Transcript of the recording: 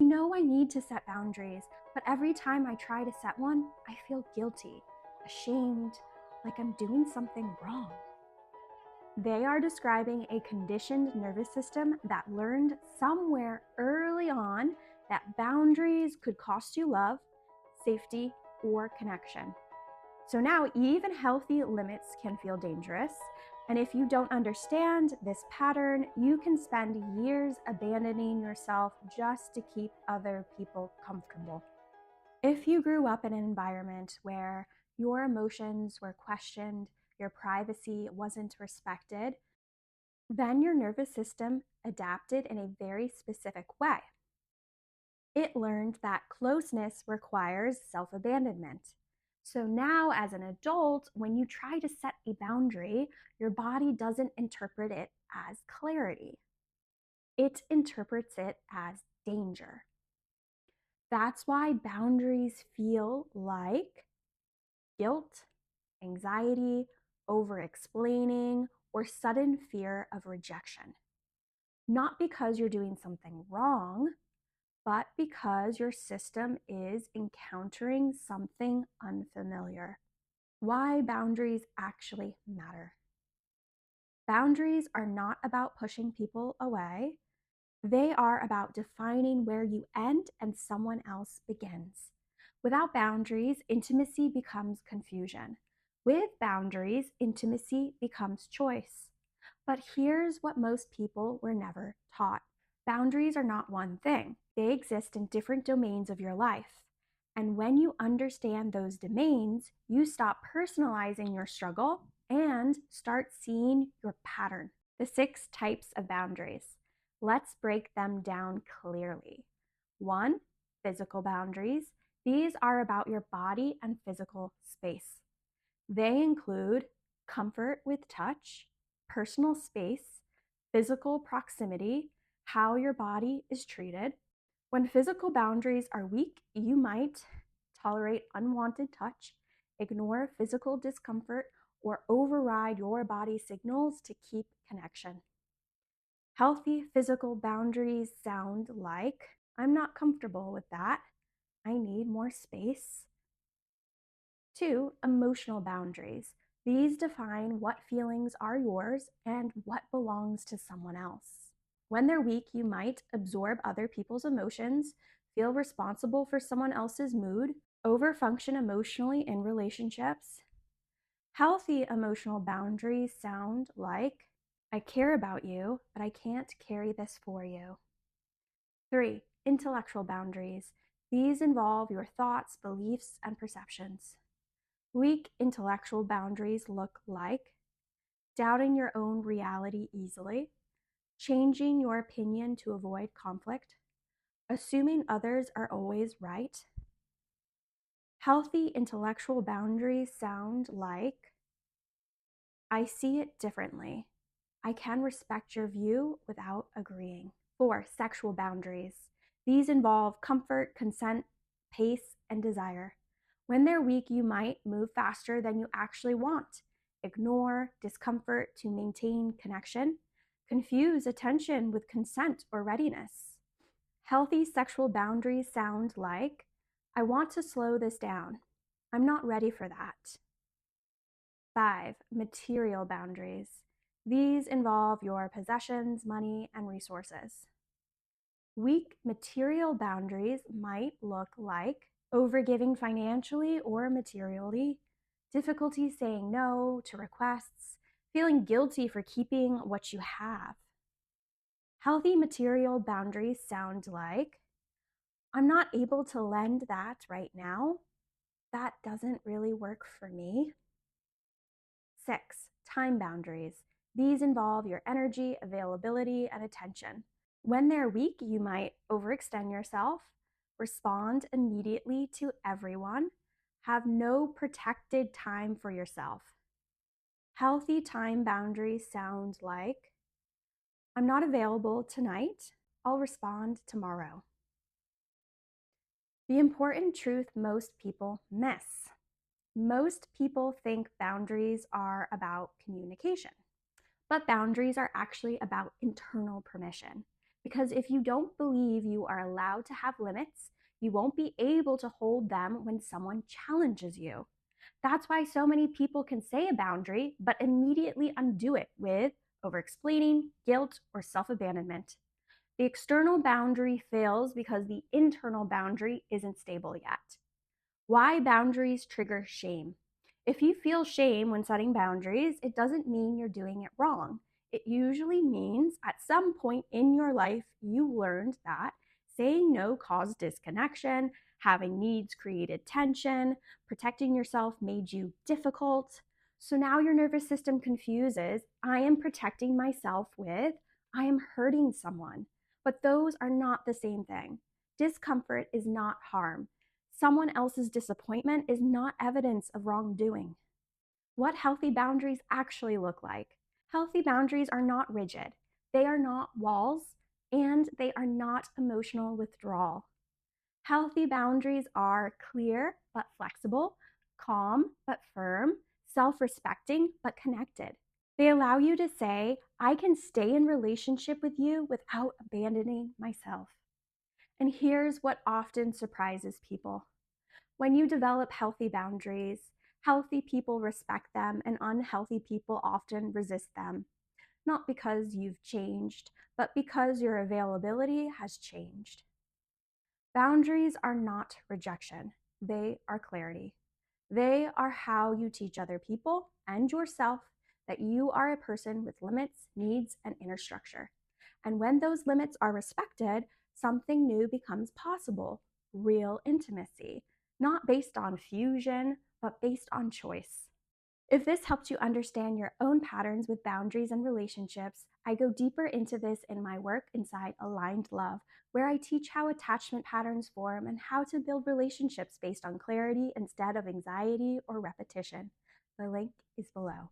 know I need to set boundaries, but every time I try to set one, I feel guilty, ashamed, like I'm doing something wrong. They are describing a conditioned nervous system that learned somewhere early on that boundaries could cost you love, safety, or connection. So now even healthy limits can feel dangerous. And if you don't understand this pattern, you can spend years abandoning yourself just to keep other people comfortable. If you grew up in an environment where your emotions were questioned, your privacy wasn't respected, then your nervous system adapted in a very specific way. It learned that closeness requires self-abandonment. So now, as an adult, when you try to set a boundary, your body doesn't interpret it as clarity. It interprets it as danger. That's why boundaries feel like guilt, anxiety, over-explaining, or sudden fear of rejection. Not because you're doing something wrong, but because your system is encountering something unfamiliar. Why boundaries actually matter. Boundaries are not about pushing people away. They are about defining where you end and someone else begins. Without boundaries, intimacy becomes confusion. With boundaries, intimacy becomes choice. But here's what most people were never taught. Boundaries are not one thing. They exist in different domains of your life. And when you understand those domains, you stop personalizing your struggle and start seeing your pattern. The 6 types of boundaries. Let's break them down clearly. 1, physical boundaries. These are about your body and physical space. They include comfort with touch, personal space, physical proximity, how your body is treated. When physical boundaries are weak, you might tolerate unwanted touch, ignore physical discomfort, or override your body signals to keep connection. Healthy physical boundaries sound like, I'm not comfortable with that. I need more space. 2, emotional boundaries. These define what feelings are yours and what belongs to someone else. When they're weak, you might absorb other people's emotions, feel responsible for someone else's mood, overfunction emotionally in relationships. Healthy emotional boundaries sound like, I care about you, but I can't carry this for you. 3, intellectual boundaries. These involve your thoughts, beliefs, and perceptions. Weak intellectual boundaries look like doubting your own reality easily, changing your opinion to avoid conflict, assuming others are always right. Healthy intellectual boundaries sound like, I see it differently. I can respect your view without agreeing. 4, sexual boundaries. These involve comfort, consent, pace, and desire. When they're weak, you might move faster than you actually want, ignore discomfort to maintain connection, confuse attention with consent or readiness. Healthy sexual boundaries sound like, I want to slow this down. I'm not ready for that. 5, material boundaries. These involve your possessions, money, and resources. Weak material boundaries might look like overgiving financially or materially, difficulty saying no to requests, feeling guilty for keeping what you have. Healthy material boundaries sound like, I'm not able to lend that right now. That doesn't really work for me. 6, time boundaries. These involve your energy, availability, and attention. When they're weak, you might overextend yourself, respond immediately to everyone, have no protected time for yourself. Healthy time boundaries sound like, I'm not available tonight. I'll respond tomorrow. The important truth most people miss. Most people think boundaries are about communication, but boundaries are actually about internal permission. Because if you don't believe you are allowed to have limits, you won't be able to hold them when someone challenges you. That's why so many people can say a boundary, but immediately undo it with over-explaining, guilt, or self-abandonment. The external boundary fails because the internal boundary isn't stable yet. Why boundaries trigger shame. If you feel shame when setting boundaries, it doesn't mean you're doing it wrong. It usually means at some point in your life, you learned that saying no caused disconnection, having needs created tension, protecting yourself made you difficult. So now your nervous system confuses, I am protecting myself with, I am hurting someone. But those are not the same thing. Discomfort is not harm. Someone else's disappointment is not evidence of wrongdoing. What healthy boundaries actually look like. Healthy boundaries are not rigid, they are not walls, and they are not emotional withdrawal. Healthy boundaries are clear but flexible, calm but firm, self-respecting but connected. They allow you to say, I can stay in relationship with you without abandoning myself. And here's what often surprises people. When you develop healthy boundaries, healthy people respect them and unhealthy people often resist them. Not because you've changed, but because your availability has changed. Boundaries are not rejection, they are clarity. They are how you teach other people and yourself that you are a person with limits, needs, and inner structure. And when those limits are respected, something new becomes possible, real intimacy, not based on fusion, but based on choice. If this helped you understand your own patterns with boundaries and relationships, I go deeper into this in my work inside Aligned Love, where I teach how attachment patterns form and how to build relationships based on clarity instead of anxiety or repetition. The link is below.